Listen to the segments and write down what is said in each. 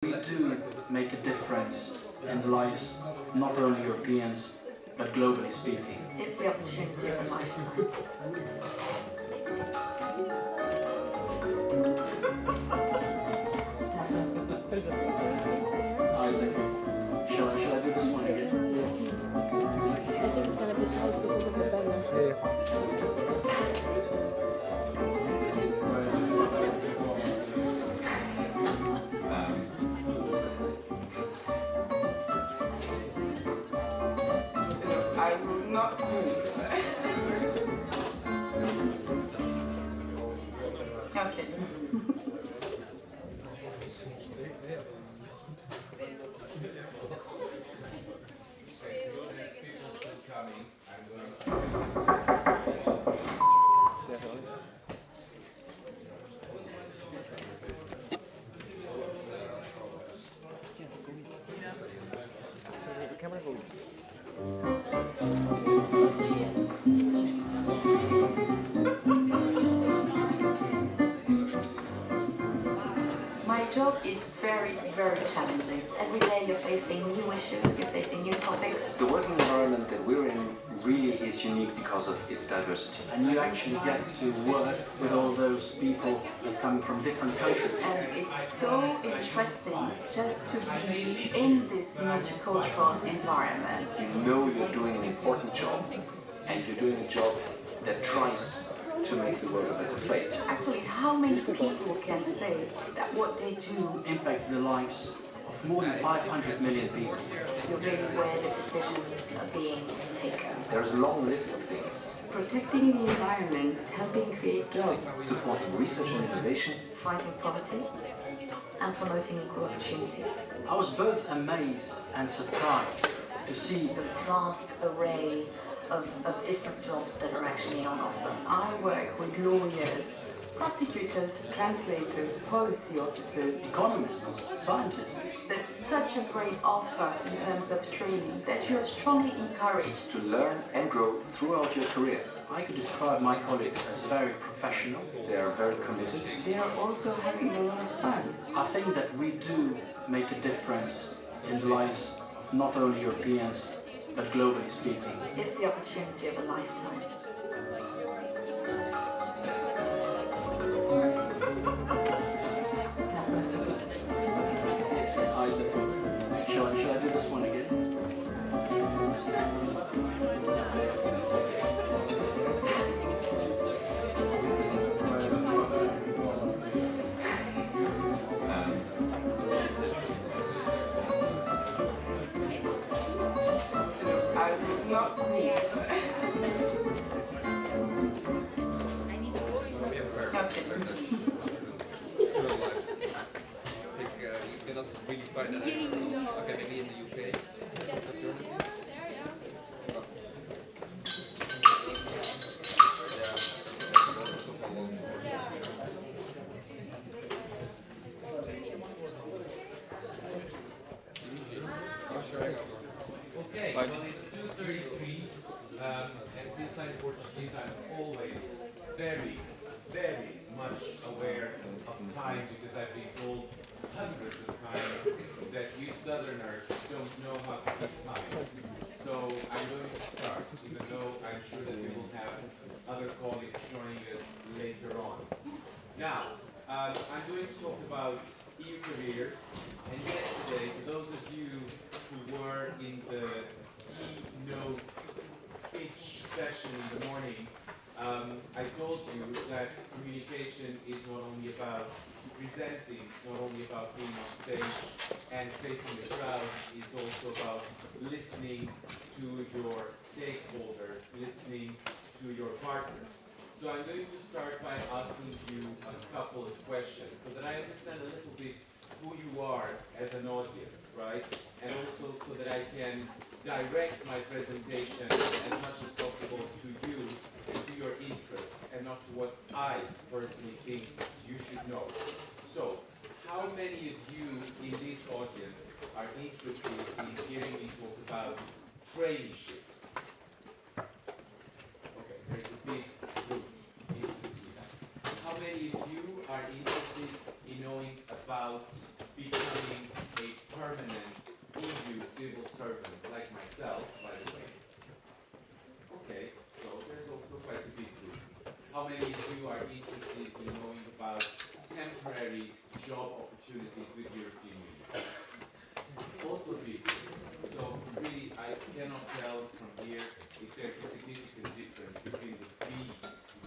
We do make a difference in the lives of not only Europeans, but globally speaking. It's the opportunity of a lifetime. There's a few things there. Isaac, shall I do this one again? It's needed because I think it's gonna be tight because of the banner. I will not move. Okay. My job is very, very challenging. Every day you're facing new issues, you're facing new topics. The working environment that we're in really is unique because of its diversity. And you actually get to work with all those people that come from different countries. And it's so interesting just to be in this multicultural environment. You know you're doing an important job, and you're doing a job that tries to make the world a better place. Actually, how many people can say that what they do, Impacts the lives of more than 500 million people. you're really where the decisions are being taken? There's a long list of things. Protecting the environment, helping create jobs, Supporting research and innovation. fighting poverty, and promoting equal opportunities. I was both amazed and surprised to see The vast array of different jobs that are actually on offer. I work with lawyers, prosecutors, translators, policy officers. economists, scientists. There's such a great offer in terms of training that you're strongly encouraged. To learn and grow throughout your career. I could describe my colleagues as very professional. They are very committed. They are also having a lot of fun. I think that we do make a difference in the lives of not only Europeans, but globally speaking. It's the opportunity of a lifetime. Isaac, shall I do this one again? I will not move. Okay. You cannot really find that. Okay, maybe in the UK. Okay, well it's 2:33, and since I'm Portuguese, I'm always very, very much aware of time because I've been told hundreds of times that you Southerners don't know how to keep time. So I'm going to start, even though I'm sure that we will have other colleagues joining us later on. Now, I'm going to talk about EU careers, and yesterday, for those of you who were in the keynote speech session in the morning, I told you that communication is not only about presenting, it's not only about being on stage and facing the crowd, it's also about listening to your stakeholders, listening to your partners. So I'm going to start by asking you a couple of questions so that I understand a little bit who you are as an audience, right? And also so that I can direct my presentation as much as possible to you and to your interests and not to what I personally think you should know. So, how many of you in this audience are interested in hearing me talk about traineeships? Okay, there's a big group interested in that. How many of you are interested in knowing about becoming civil servant like myself, by the way. Okay, so there's also quite a big group. How many of you are interested in knowing about temporary job opportunities with European Union? Also big group. So really, I cannot tell from here if there's a significant difference between the three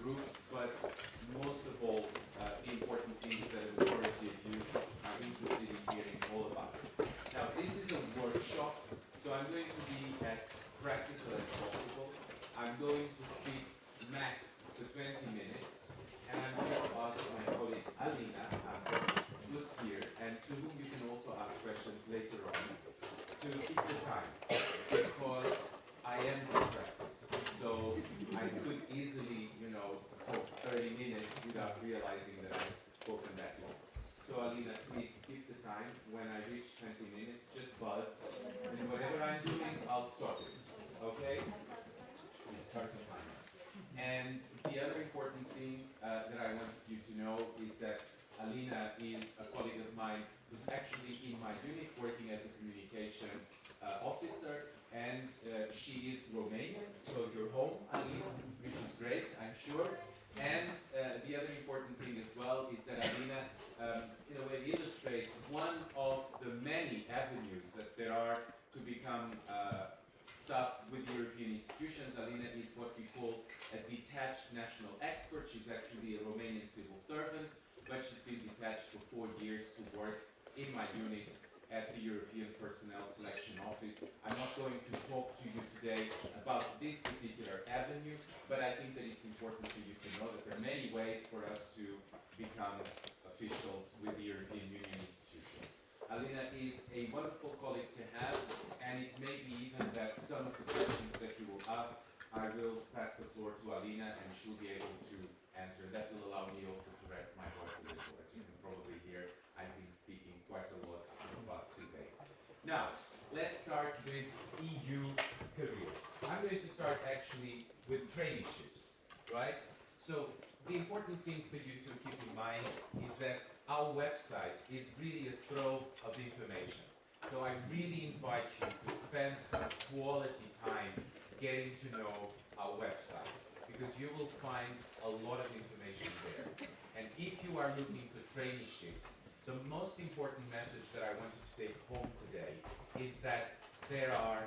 groups, but most of all, the important thing is that a majority of you are interested in hearing all about it. Now, this is a workshop, so I'm going to be as practical as possible. I'm going to speak max for 20 minutes, and I'm going to ask my colleague Alina, who's here, and to whom you can also ask questions later on, to keep the time, because I am distracted. So I could easily, talk 30 minutes without realizing that I've spoken that long. So Alina, please keep the time. When I reach 20 minutes, just buzz, and whatever I'm doing, I'll stop it. Okay? You start the timer. And the other important thing that I want you to know is that Alina is a colleague of mine who's actually in my unit working as a communication officer, and she is Romanian, so you're home, Alina, which is great, I'm sure. And the other important thing as well is that Alina, in a way, illustrates one of the many avenues that there are to become staff with European institutions. Alina is what we call a detached national expert. She's actually a Romanian civil servant, but she's been detached for 4 years to work in my unit at the European Personnel Selection Office. I'm not going to talk to you today about this particular avenue, but I think that it's important for you to know that there are many ways for us to become officials with the European Union institutions. Alina is a wonderful colleague to have, and it may be even that some of the questions that you will ask, I will pass the floor to Alina, and she'll be able to answer. That will allow me also to rest my voice a little. As you can probably hear, I've been speaking quite a lot in the past 2 days. Now, let's start with EU careers. I'm going to start actually with traineeships, right? So the important thing for you to keep in mind is that our website is really a trove of information. So I really invite you to spend some quality time getting to know our website, because you will find a lot of information there. And if you are looking for traineeships, the most important message that I want you to take home today is that there are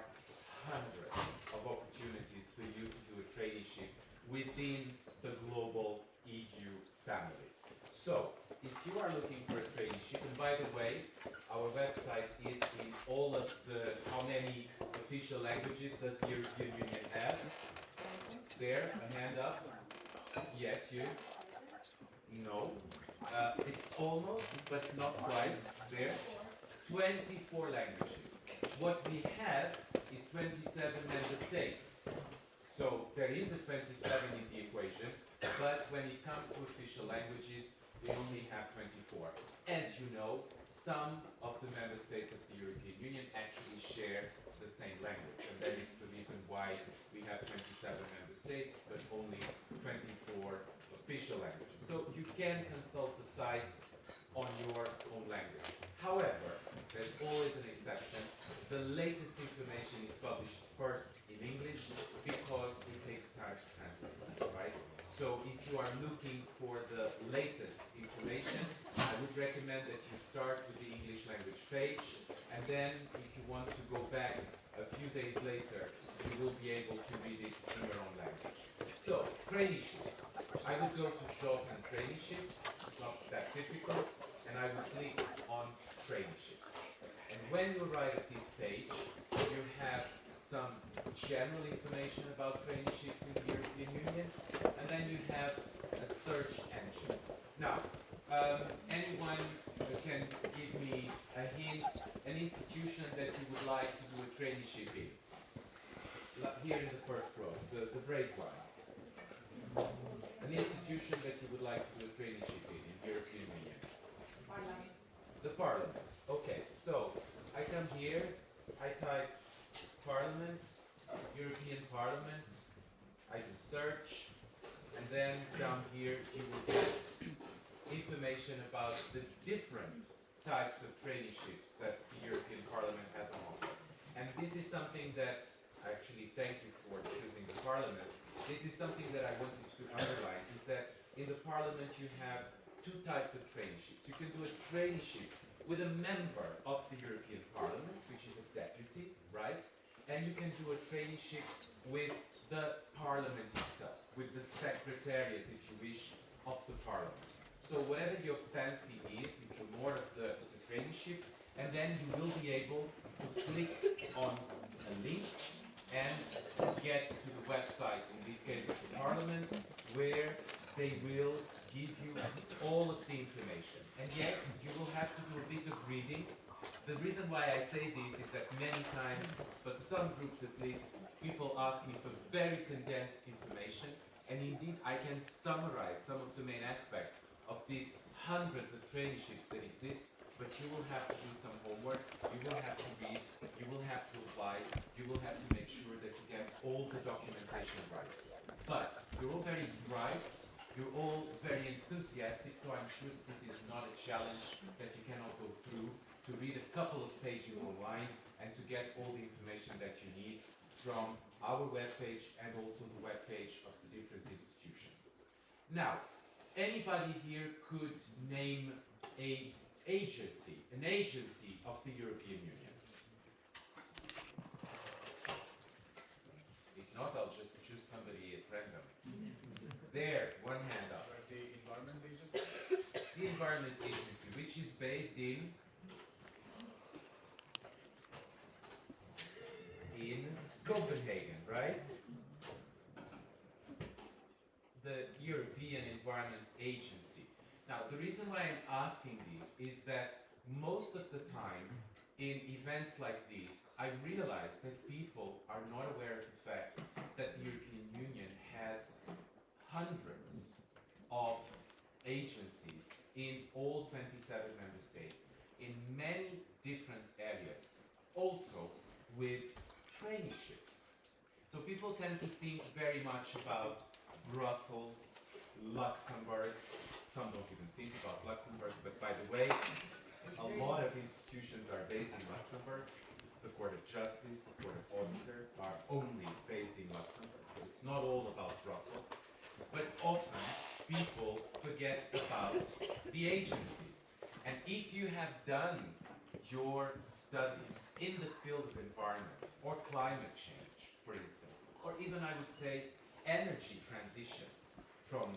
hundreds of opportunities for you to do a traineeship within the global EU family. So, if you are looking for a traineeship, and by the way, our website is in all of the, how many official languages does the European Union have? There, a hand up. Yes, you? No. It's almost, but not quite. There. 24 languages. What we have is 27 member states. So there is a 27 in the equation, but when it comes to official languages, we only have 24. As you know, some of the member states of the European Union actually share the same language, and that is the reason why we have 27 member states, but only 24 official languages. So you can consult the site on your own language. However, there's always an exception. The latest information is published first in English because it takes time to translate, right? So if you are looking for the latest information, I would recommend that you start with the English language page, and then if you want to go back a few days later, you will be able to read it in your own language. So, traineeships. I would go to jobs and traineeships, not that difficult, and I would click on traineeships. And when you arrive at this page, you have some general information about traineeships in the European Union, and then you have a search engine. Now, anyone can give me a hint, an institution that you would like to do a traineeship in? Here in the first row, the brave ones. An institution that you would like to do a traineeship in the European Union? Parliament. The Parliament. Okay, so I come here, I type Parliament, European Parliament, I do search, and then down here you will get information about the different types of traineeships that the European Parliament has on offer. And that, actually thank you for choosing the Parliament, this is something that I wanted to underline, is that in the Parliament you have two types of traineeships. You can do a traineeship with a member of the European Parliament, which is a deputy, right? And you can do a traineeship with the Parliament itself, with the Secretariat, if you wish, of the Parliament. So whatever your fancy is, if you're more of the traineeship, and then you will be able to click on a link and get to the website, in this case of the Parliament, where they will give you all of the information. And yes, you will have to do a bit of reading. The reason why I say this is that many times, for some groups at least, people ask me for very condensed information, and indeed I can summarize some of the main aspects of these hundreds of traineeships that exist, but you will have to do some homework, you will have to read, you will have to apply, you will have to make sure that you get all the documentation right. But you're all very bright, you're all very enthusiastic, so I'm sure that this is not a challenge that you cannot go through, to read a couple of pages online and to get all the information that you need from our webpage and also the webpage of the different institutions. Now, anybody here could name an agency of the European Union. If not, I'll just choose somebody at random. There, one hand up. The Environment Agency? The Environment Agency, which is based in Copenhagen, right? The European Environment Agency. Now, the reason why I'm asking this is that most of the time in events like these, I realize that people are not aware of the fact that the European Union has hundreds of agencies in all 27 member states in many different areas, also with traineeships. So people tend to think very much about Brussels, Luxembourg. Some don't even think about Luxembourg, but by the way, a lot of institutions are based in Luxembourg. The Court of Justice, the Court of Auditors are only based in Luxembourg. So it's not all about Brussels. But often people forget about the agencies. And if you have done your studies in the field of environment or climate change, for instance, or even I would say energy transition from,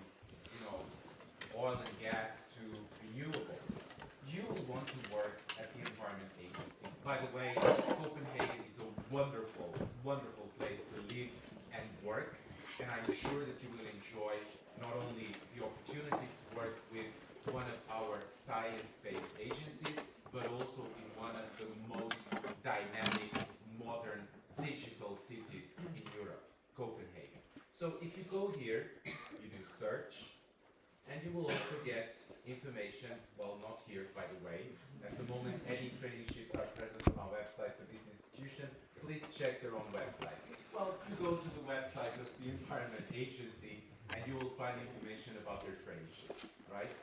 oil and gas to renewables, you will want to work at the Environment Agency. By the way, Copenhagen is a wonderful, wonderful place to live and work, and I'm sure that you will enjoy not only the opportunity to work with one of our science-based agencies, but also in one of the most dynamic, modern, digital cities in Europe, Copenhagen. So if you go here, you do search, and you will also get information, well, not here, by the way. At the moment, any traineeships are present on our website for this institution. Please check their own website. Well, you go to the website of the Environment Agency, and you will find information about their traineeships, right?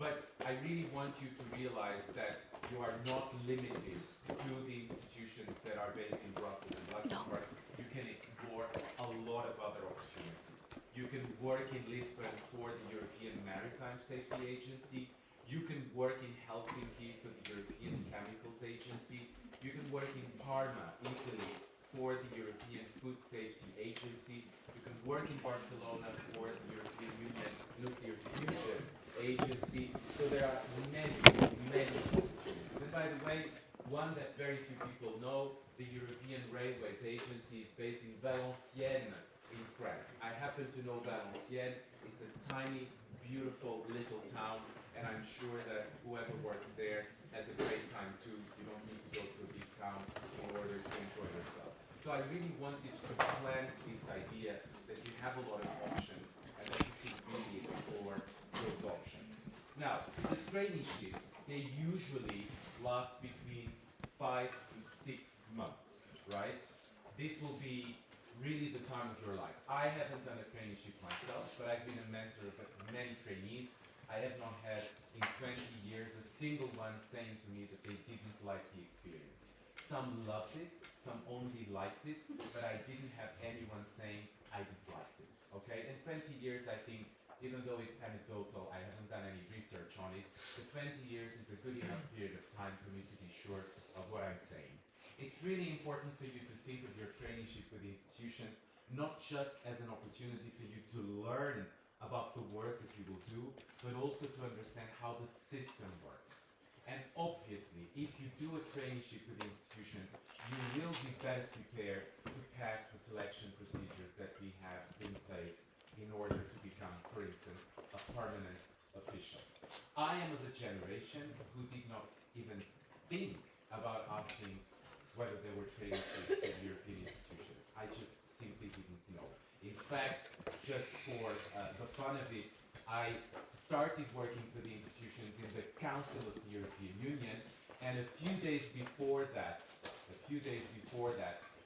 But I really want you to realize that you are not limited to the institutions that are based in Brussels and Luxembourg. You can explore a lot of other opportunities. You can work in Lisbon for the European Maritime Safety Agency. You can work in Helsinki for the European Chemicals Agency. You can work in Parma, Italy, for the European Food Safety Agency. You can work in Barcelona for the European Union Nuclear Fusion Agency. So there are many, many opportunities. And by the way, one that very few people know, the European Railways Agency is based in Valenciennes in France. I happen to know Valenciennes. It's a tiny, beautiful little town, and I'm sure that whoever works there has a great time too. You don't need to go to a big town in order to enjoy yourself. So I really wanted to plant this idea that you have a lot of options and that you should really explore those options. Now, the traineeships, they usually last between 5 to 6 months, right? This will be really the time of your life. I haven't done a traineeship myself, but I've been a mentor of many trainees. I have not had in 20 years a single one saying to me that they didn't like the experience. Some loved it, some only liked it, but I didn't have anyone saying I disliked it, okay? And 20 years, I think, even though it's anecdotal, I haven't done any research on it, the 20 years is a good enough period of time for me to be sure of what I'm saying. It's really important for you to think of your traineeship with the institutions not just as an opportunity for you to learn about the work that you will do, but also to understand how the system works. And obviously, if you do a traineeship with the institutions, you will be better prepared to pass the selection procedures that we have in place in order to become, for instance, a permanent official. I am of a generation who did not even think about asking whether there were traineeships in European institutions. I just simply didn't know. In fact, just for the fun of it, I started working for the institutions in the Council of the European Union, and a few days before that,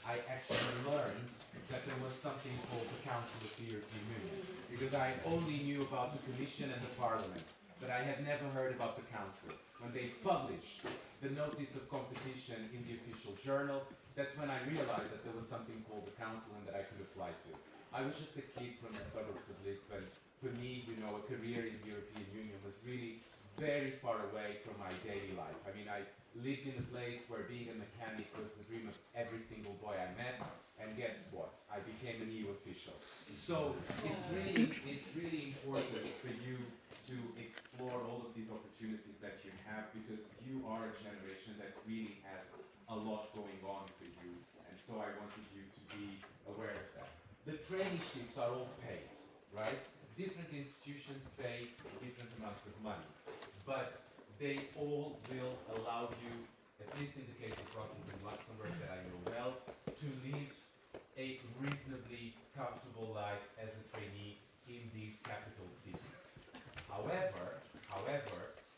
I actually learned that there was something called the Council of the European Union, because I only knew about the Commission and the Parliament, but I had never heard about the Council. When they published the notice of competition in the official journal, that's when I realized that there was something called the Council and that I could apply to. I was just a kid from the suburbs of Lisbon. For me, you know, a career in the European Union was really very far away from my daily life. I mean, I lived in a place where being a mechanic was the dream of every single boy I met, and guess what? I became an EU official. So it's really important for you to explore all of these opportunities that you have, because you are a generation that really has a lot going on for you, and so I wanted you to be aware of that. The traineeships are all paid, right? Different institutions pay different amounts of money, but they all will allow you, at least in the case of Brussels and Luxembourg that I know well, to live a reasonably comfortable life as a trainee in these capital cities. However,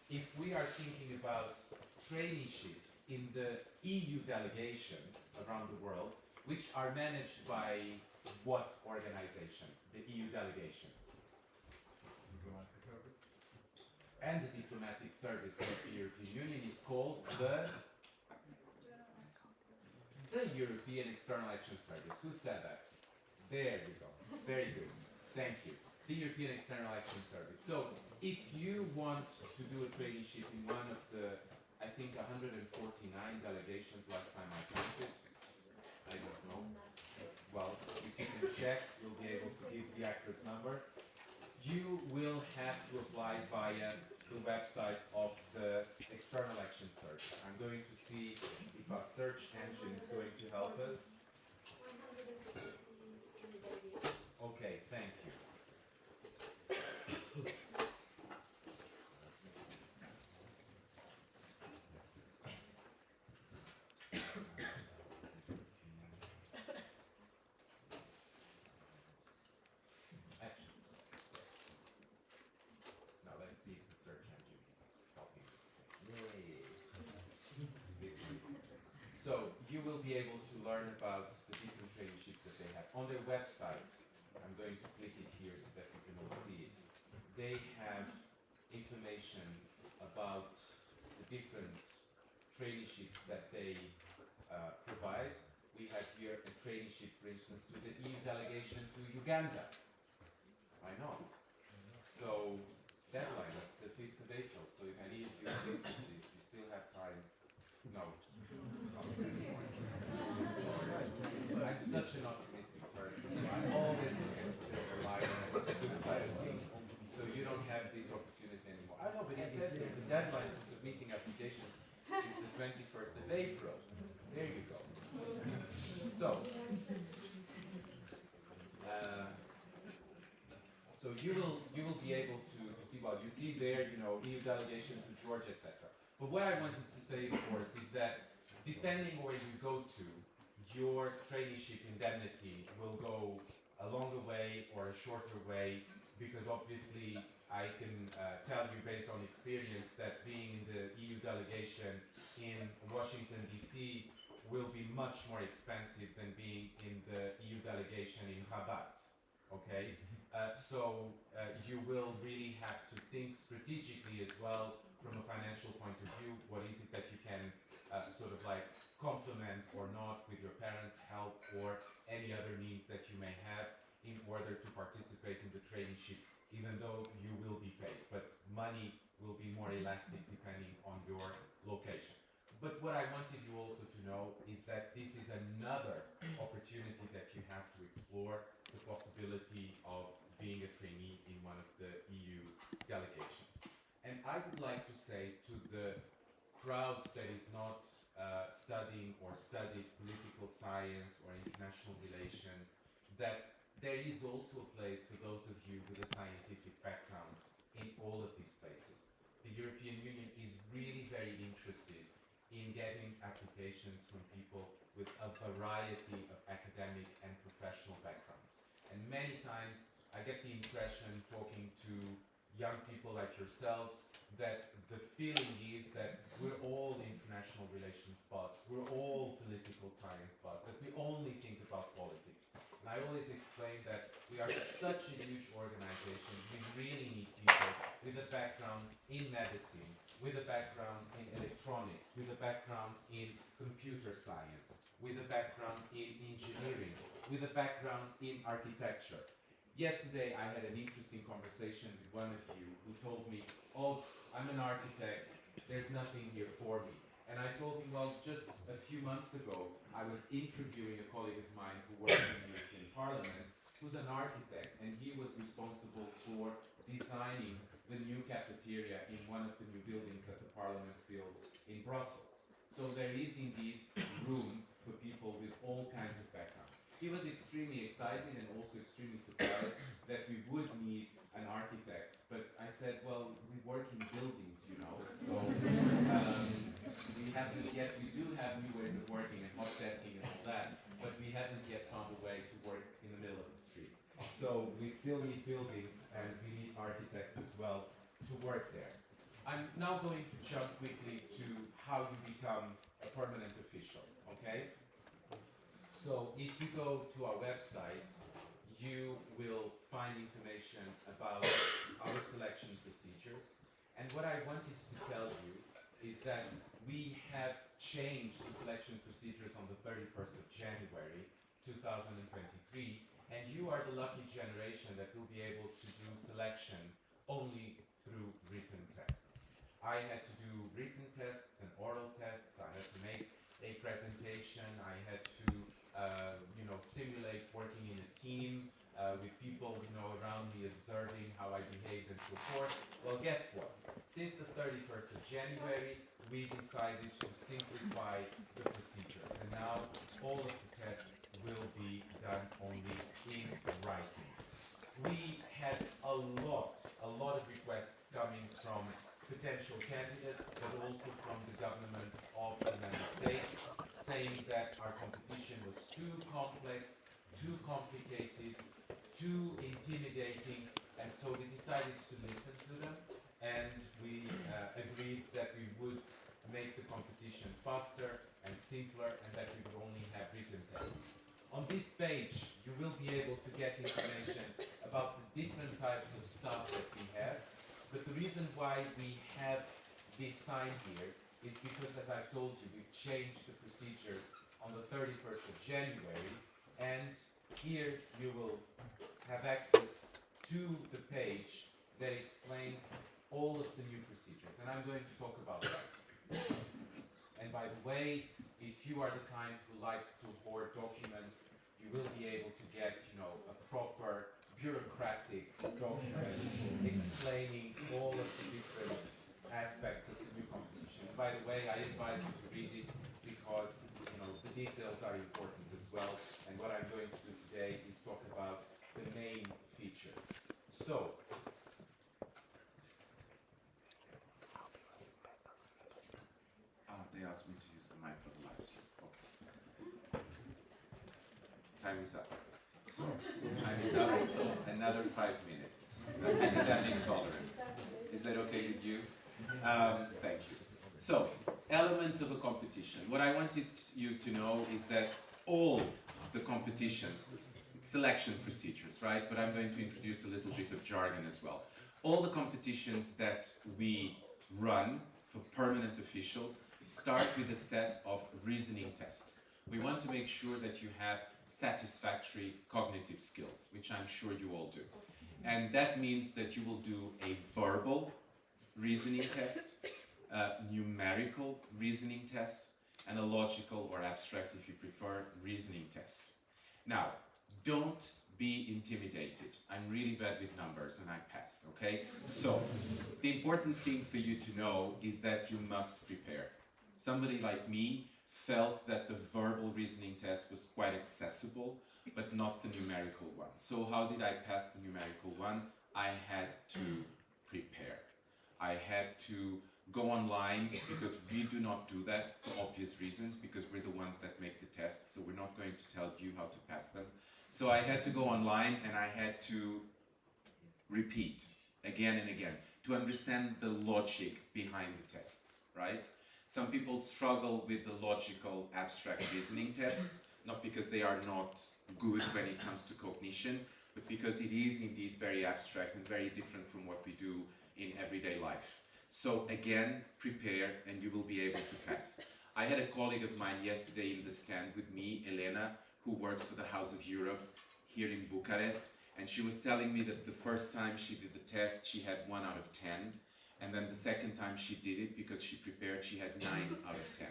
if we are thinking about traineeships in the EU delegations around the world, which are managed by what organization? The EU delegations. And the diplomatic service of the European Union is called the European External Action Service. Who said that? There you go. Very good. Thank you. The European External Action Service. So, if you want to do a traineeship in one of the, I think, 149 delegations last time I counted, I don't know. Well, if you can check, you'll be able to give the accurate number. You will have to apply via the website of the External Action Service. I'm going to see if our search engine is going to help us. Okay, thank you. Now let's see if the search engine is helping. Yay! This one. So you will be able to learn about the different traineeships that they have. On their website, I'm going to click it here so that you can all see it. They have information about the different traineeships that they provide. We have here a traineeship, for instance, to the EU delegation to Uganda. Why not? So, deadline is the 5th of April, so if any of you are interested, you still have time. No. I'm such an optimistic person. I always look at the silver lining and the good side of things. So you don't have this opportunity anymore. I know, but it says here the deadline for submitting applications is the 21st of April. There you go. So, so you will be able to see, well, you see there, you know, EU delegation to Georgia, etc. But what I wanted to say, of course, is that depending where you go to, your traineeship indemnity will go a longer way or a shorter way, because obviously I can tell you based on experience that being in the EU delegation in Washington, D.C. will be much more expensive than being in the EU delegation in Rabat. Okay, so you will really have to think strategically as well from a financial point of view. What is it that you can sort of like complement or not with your parents' help or any other needs that you may have in order to participate in the traineeship, even though you will be paid. But money will be more elastic depending on your location. But what I wanted you also to know is that this is another opportunity that you have to explore, the possibility of being a trainee in one of the EU delegations. And I would like to say to the crowd that is not studying or studied political science or international relations, that there is also a place for those of you with a scientific background in all of these places. The European Union is really very interested in getting applications from people with a variety of academic and professional backgrounds. And many times I get the impression, talking to young people like yourselves, that the feeling is that we're all international relations buffs, we're all political science buffs, that we only think about politics. And I always explain that we are such a huge organization, we really need people with a background in medicine, with a background in electronics, with a background in computer science, with a background in engineering, with a background in architecture. Yesterday I had an interesting conversation with one of you who told me, oh, I'm an architect, there's nothing here for me. And I told him, well, just a few months ago, I was interviewing a colleague of mine who works in the European Parliament, who's an architect, and he was responsible for designing the new cafeteria in one of the new buildings that the Parliament built in Brussels. So there is indeed room for people with all kinds of backgrounds. He was extremely excited and also extremely surprised that we would need an architect. But I said, well, we work in buildings, you know, so we haven't yet, we do have new ways of working and hot desking and all that, but we haven't yet found a way to work in the middle of the street. So we still need buildings and we need architects as well to work there. I'm now going to jump quickly to how you become a permanent official, okay? So if you go to our website, you will find information about our selection procedures. And what I wanted to tell you is that we have changed the selection procedures on the 31st of January 2023, and you are the lucky generation that will be able to do selection only through written tests. I had to do written tests and oral tests. I had to make a presentation. I had to simulate working in a team with people around me observing how I behaved and so forth. Well, guess what? Since the 31st of January, we decided to simplify the procedures, and now all of the tests will be done only in writing. We had a lot of requests coming from potential candidates, but also from the governments of the member states, saying that our competition was too complex, too complicated, too intimidating, and so we decided to listen to them, and we agreed that we would make the competition faster and simpler, and that we would only have written tests. On this page, you will be able to get information about the different types of stuff that we have. But the reason why we have this sign here is because, as I've told you, we've changed the procedures on the 31st of January, and here you will have access to the page that explains all of the new procedures, and I'm going to talk about that. And by the way, if you are the kind who likes to hoard documents, you will be able to get, a proper bureaucratic document explaining all of the different aspects of the new competition. By the way, I advise you to read it because, the details are important as well. And what I'm going to do today is talk about the main features. So, they asked me to use the mic for the live stream. Okay. Time is up. So, time is up, so another 5 minutes. Academic tolerance. Is that okay with you? Thank you. So, elements of a competition. What I wanted you to know is that all the competitions, selection procedures, right? But I'm going to introduce a little bit of jargon as well. All the competitions that we run for permanent officials start with a set of reasoning tests. We want to make sure that you have satisfactory cognitive skills, which I'm sure you all do. And that means that you will do a verbal reasoning test, a numerical reasoning test, and a logical or abstract, if you prefer, reasoning test. Now, don't be intimidated. I'm really bad with numbers and I passed, okay? So, the important thing for you to know is that you must prepare. Somebody like me felt that the verbal reasoning test was quite accessible, but not the numerical one. So how did I pass the numerical one? I had to prepare. I had to go online, because we do not do that for obvious reasons, because we're the ones that make the tests, so we're not going to tell you how to pass them. So I had to go online and I had to repeat again and again to understand the logic behind the tests, right? Some people struggle with the logical abstract reasoning tests, not because they are not good when it comes to cognition, but because it is indeed very abstract and very different from what we do in everyday life. So again, prepare and you will be able to pass. I had a colleague of mine yesterday in the stand with me, Elena, who works for the House of Europe here in Bucharest, and she was telling me that the first time she did the test, she had 1 out of 10, and then the second time she did it, because she prepared, she had 9 out of 10.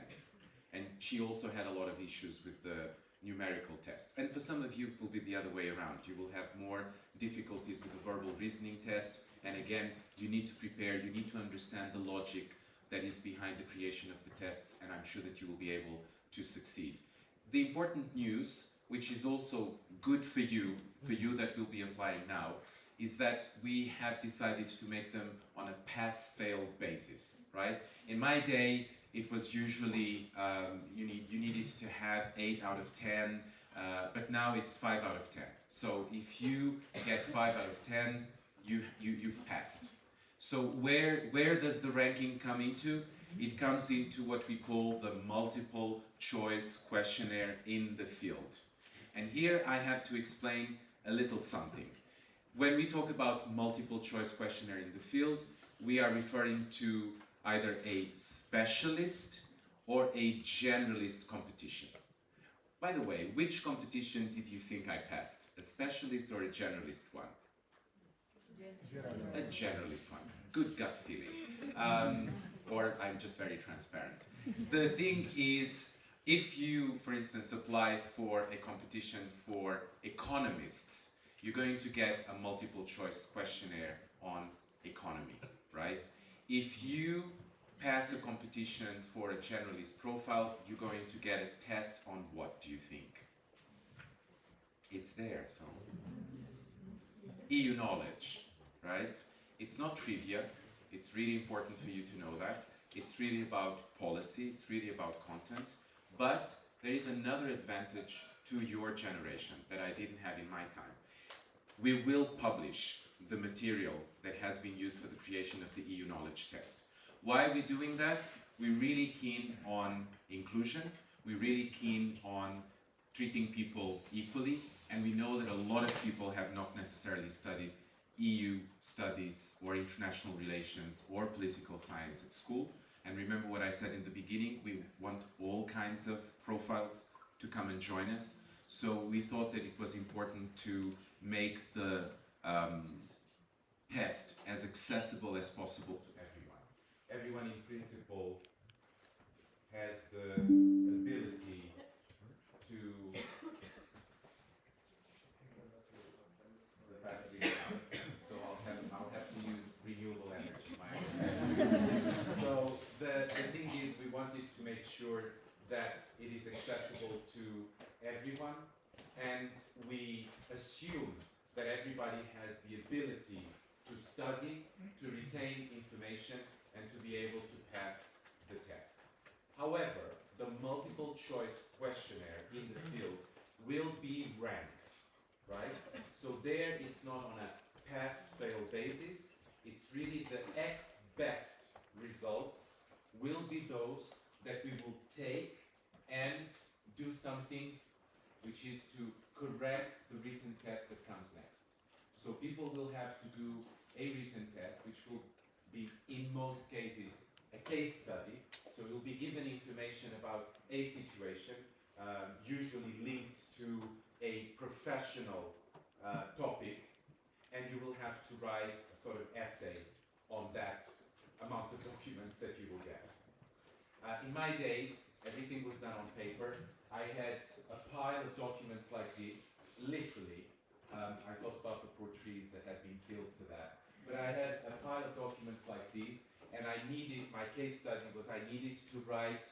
And she also had a lot of issues with the numerical test. And for some of you, it will be the other way around. You will have more difficulties with the verbal reasoning test, and again, you need to prepare, you need to understand the logic that is behind the creation of the tests, and I'm sure that you will be able to succeed. The important news, which is also good for you that will be applying now, is that we have decided to make them on a pass-fail basis, right? In my day, it was usually, you needed to have 8 out of 10, but now it's 5 out of 10. So if you get 5 out of 10, you've passed. So where does the ranking come into? It comes into what we call the multiple choice questionnaire in the field. And here I have to explain a little something. When we talk about multiple choice questionnaire in the field, we are referring to either a specialist or a generalist competition. By the way, which competition did you think I passed? A specialist or a generalist one? A generalist one. Good gut feeling. Or I'm just very transparent. The thing is, if you, for instance, apply for a competition for economists, you're going to get a multiple choice questionnaire on economy, right? If you pass a competition for a generalist profile, you're going to get a test on what do you think? It's there, so. EU knowledge, right? It's not trivia. It's really important for you to know that. It's really about policy. It's really about content. But there is another advantage to your generation that I didn't have in my time. We will publish the material that has been used for the creation of the EU knowledge test. Why are we doing that? We're really keen on inclusion. We're really keen on treating people equally. And we know that a lot of people have not necessarily studied EU studies or international relations or political science at school. And remember what I said in the beginning, we want all kinds of profiles to come and join us. So we thought that it was important to make the test as accessible as possible to everyone. Everyone in principle has the ability to... The battery is out, so I'll have to use renewable energy. So the thing is, we wanted to make sure that it is accessible to everyone, and we assume that everybody has the ability to study, to retain information, and to be able to pass the test. However, the multiple choice questionnaire in the field will be ranked, right? So there it's not on a pass-fail basis, it's really the best results will be those that we will take and do something which is to correct the written test that comes next. So people will have to do a written test, which will be, in most cases, a case study. So you'll be given information about a situation, usually linked to a professional topic, and you will have to write a sort of essay on that amount of documents that you will get. In my days, everything was done on paper. I had a pile of documents like this, literally. I thought about the poor trees that had been killed for that. But I had a pile of documents like this, and I needed, my case study was I needed to write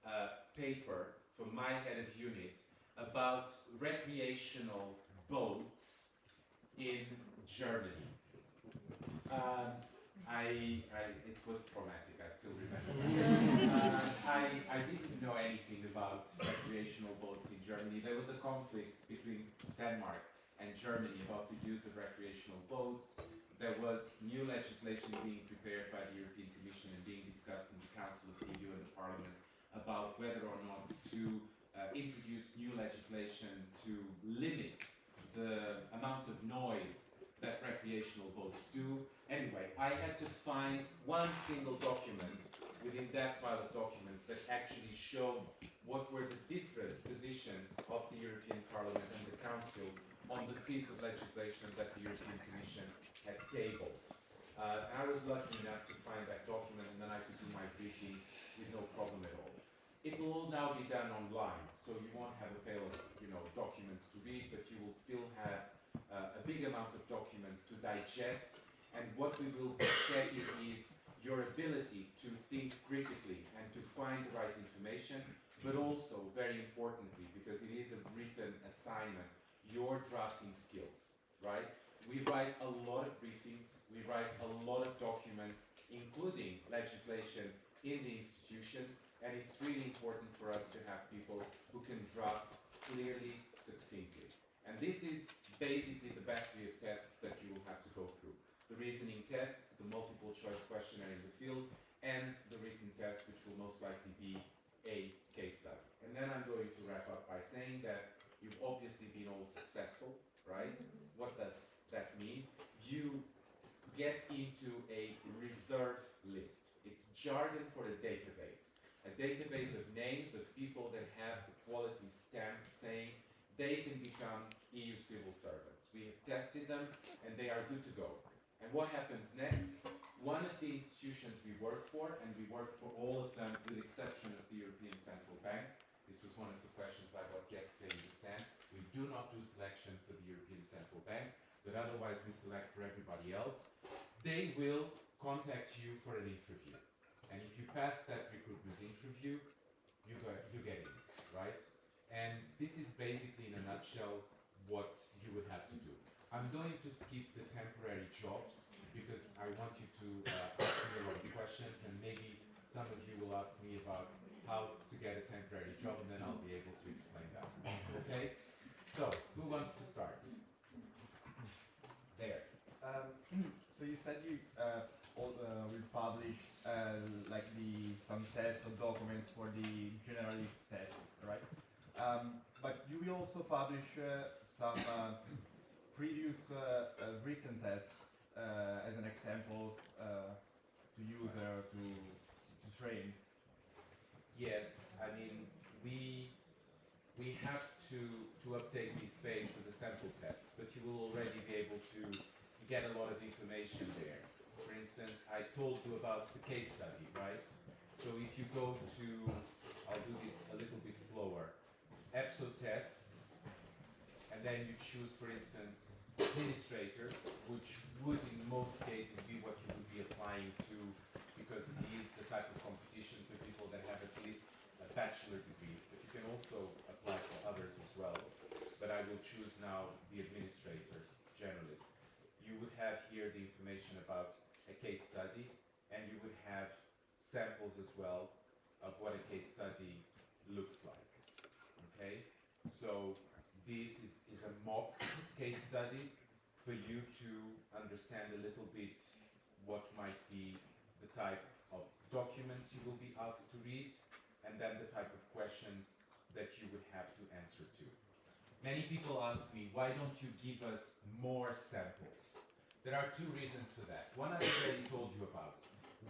a paper for my head of unit about recreational boats in Germany. It was traumatic, I still remember. I didn't know anything about recreational boats in Germany. There was a conflict between Denmark and Germany about the use of recreational boats. There was new legislation being prepared by the European Commission and being discussed in the Council of the EU and the Parliament about whether or not to introduce new legislation to limit the amount of noise that recreational boats do. Anyway, I had to find one single document within that pile of documents that actually showed what were the different positions of the European Parliament and the Council on the piece of legislation that the European Commission had tabled. I was lucky enough to find that document, and then I could do my briefing with no problem at all. It will all now be done online, so you won't have a pile of documents to read, but you will still have a big amount of documents to digest, and what we will be checking is your ability to think critically and to find the right information, but also, very importantly, because it is a written assignment, your drafting skills, right? We write a lot of briefings, we write a lot of documents, including legislation in the institutions, and it's really important for us to have people who can draft clearly, succinctly. And this is basically the battery of tests that you will have to go through. The reasoning tests, the multiple choice questionnaire in the field, and the written test, which will most likely be a case study. And then I'm going to wrap up by saying that you've obviously been all successful, right? What does that mean? You get into a reserve list. It's jargon for a database of names of people that have the quality stamp saying they can become EU civil servants. We have tested them and they are good to go. And what happens next? One of the institutions we work for, and we work for all of them with the exception of the European Central Bank. This was one of the questions I got yesterday in the stand. We do not do selection for the European Central Bank, but otherwise we select for everybody else. They will contact you for an interview. And if you pass that recruitment interview, you get in, right? And this is basically in a nutshell what you would have to do. I'm going to skip the temporary jobs because I want you to ask me a lot of questions, and maybe some of you will ask me about how to get a temporary job, and then I'll be able to explain that. Okay? So, who wants to start? There. So you said you will publish like some tests or documents for the generalist test, right? But you will also publish some previous written tests as an example to use to train. Yes, I mean we have to update this page with the sample tests, but you will already be able to get a lot of information there. For instance, I told you about the case study, right? So if you go to, I'll do this a little bit slower, EPSO tests, and then you choose, for instance, administrators, which would in most cases be what you would be applying to, because it is the type of competition for people that have at least a bachelor degree, but you can also apply for others as well. But I will choose now the administrators, generalists. You would have here the information about a case study, and you would have samples as well of what a case study looks like. Okay, so this is a mock case study for you to understand a little bit what might be the type of documents you will be asked to read, and then the type of questions that you would have to answer to. Many people ask me, why don't you give us more samples? There are two reasons for that. One I already told you about.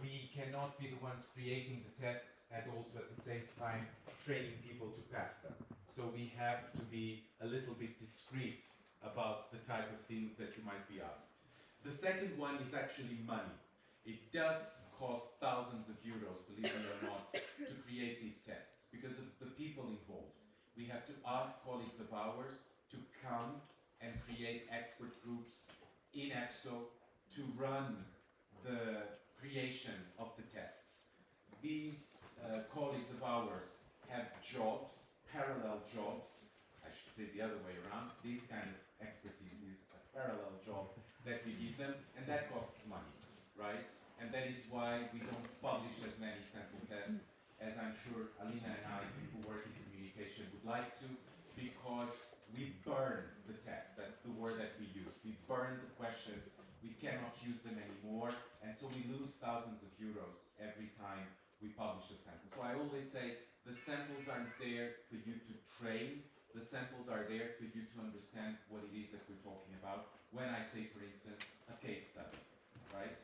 we cannot be the ones creating the tests and also at the same time training people to pass them. So we have to be a little bit discreet about the type of things that you might be asked. The second one is actually money. It does cost thousands of euros, believe it or not, to create these tests because of the people involved. We have to ask colleagues of ours to come and create expert groups in EPSO to run the creation of the tests. These colleagues of ours have jobs, parallel jobs, I should say the other way around. This kind of expertise is a parallel job that we give them, and that costs money, right? And that is why we don't publish as many sample tests as I'm sure Alina and I, who work in communication, would like to, because we burn the test. That's the word that we use. We burn the questions. We cannot use them anymore, and so we lose thousands of euros every time we publish a sample. So I always say the samples aren't there for you to train. The samples are there for you to understand what it is that we're talking about. When I say, for instance, a case study, right?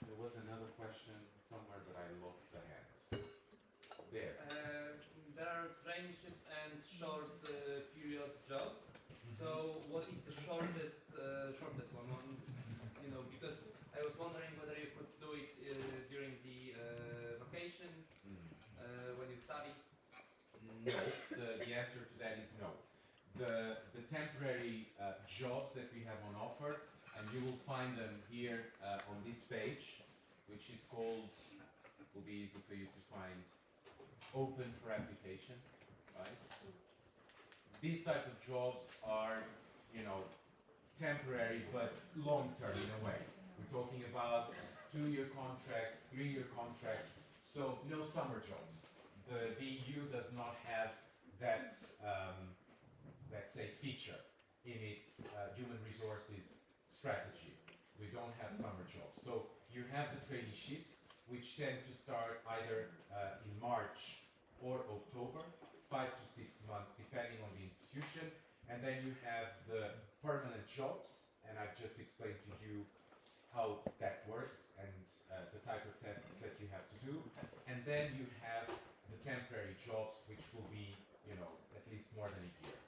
There was another question somewhere, but I lost the hand. There. There are traineeships and short period jobs. So what is the shortest one? You know, because I was wondering whether you could do it during the vacation when you study. No. The answer to that is no. The temporary jobs that we have on offer, and you will find them here on this page, which is called, it will be easy for you to find, open for application, right? These type of jobs are, you know, temporary but long-term in a way. We're talking about 2-year contracts, 3-year contracts, so no summer jobs. The EU does not have that, let's say, feature in its human resources strategy. We don't have summer jobs. So you have the traineeships, which tend to start either in March or October, 5 to 6 months, depending on the institution. And then you have the permanent jobs, and I've just explained to you how that works and the type of tests that you have to do. And then you have the temporary jobs, which will be, you know, at least more than a year.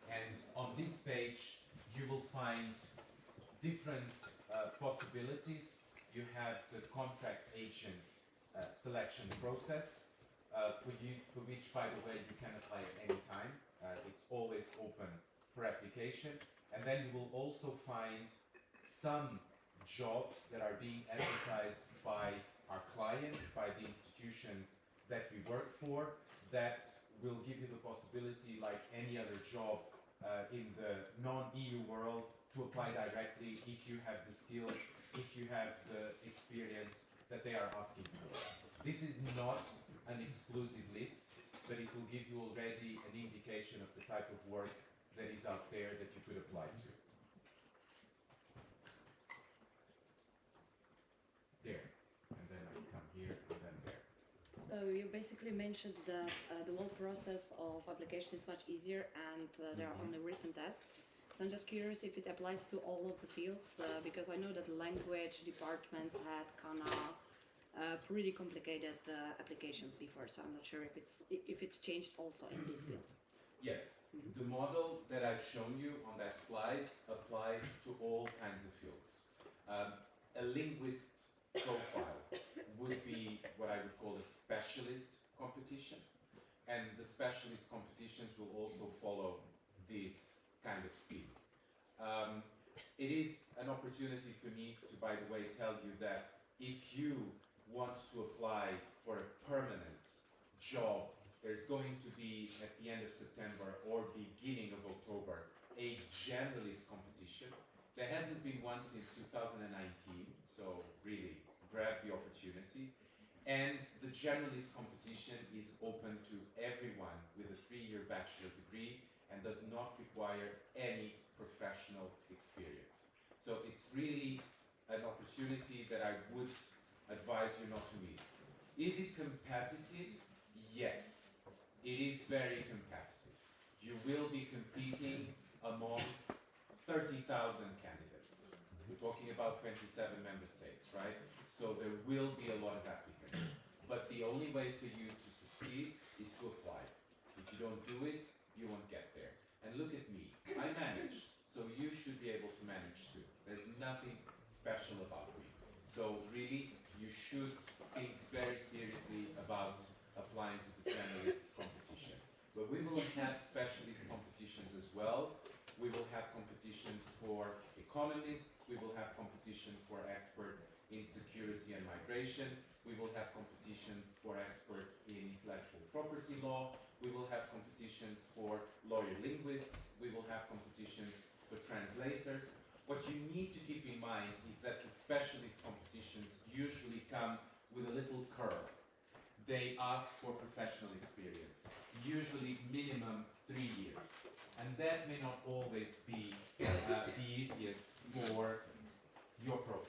And on this page, you will find different possibilities. You have the contract agent selection process, for which, by the way, you can apply at any time. It's always open for application. And then you will also find some jobs that are being advertised by our clients, by the institutions that we work for, that will give you the possibility, like any other job in the non-EU world, to apply directly if you have the skills, if you have the experience that they are asking for. This is not an exclusive list, but it will give you already an indication of the type of work that is out there that you could apply to. There, and then I come here, and then there. So you basically mentioned that the whole process of application is much easier and there are only written tests. So I'm just curious if it applies to all of the fields, because I know that language departments had kind of pretty complicated applications before, so I'm not sure if it's changed also in this field. Yes, the model that I've shown you on that slide applies to all kinds of fields. A linguist profile would be what I would call a specialist competition, and the specialist competitions will also follow this kind of scheme. It is an opportunity for me to, by the way, tell you that if you want to apply for a permanent job, there's going to be, at the end of September or beginning of October, a generalist competition. There hasn't been one since 2019, so really grab the opportunity. And the generalist competition is open to everyone with a 3-year bachelor degree and does not require any professional experience. So it's really an opportunity that I would advise you not to miss. Is it competitive? Yes, it is very competitive. You will be competing among 30,000 candidates, We're talking about 27 member states, right? So there will be a lot of applicants. But the only way for you to succeed is to apply. If you don't do it, you won't get there. And look at me, I managed, so you should be able to manage too. There's nothing special about me. So really, you should think very seriously about applying to the generalist competition. But we will have specialist competitions as well. We will have competitions for economists, we will have competitions for experts in security and migration, we will have competitions for experts in intellectual property law, we will have competitions for lawyer linguists, we will have competitions for translators. What you need to keep in mind is that the specialist competitions usually come with a little curve. They ask for professional experience, usually minimum 3 years. And that may not always be the easiest for your profile.